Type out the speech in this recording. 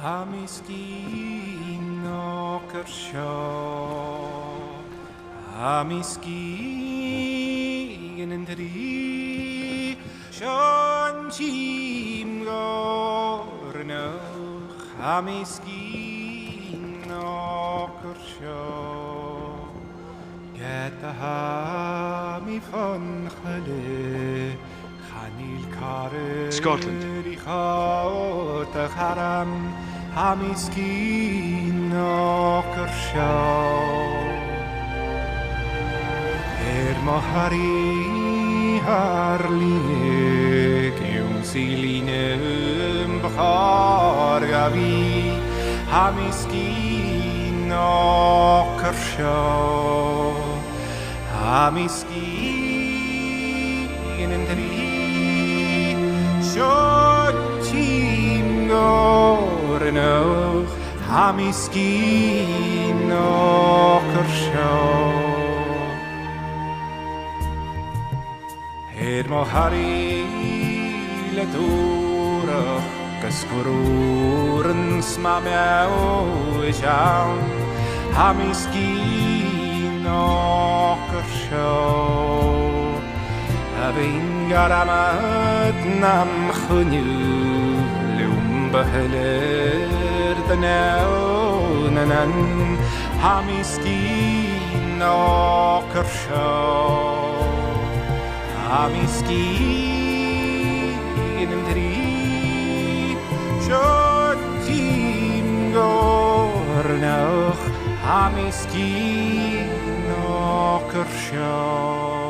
Amiskin okershaw, Amiskin entri, Shon chim gornoch, Amiskin okershaw, Getaha mi von chale, Chanil kare Scotland. Haram, Amiskin okershaw. Mahari harliek yung silinem bachar gavi Amiskin okershaw Amiskin entri shotim gornoch Amiskin okershaw Mahari ledura kaskururen smamau ejam Amiskin okershaw Abin garamat nam khunyu lum bahler danau nanan Amiskin okershaw Amiskin entri shotim gornoch Amiskin okershaw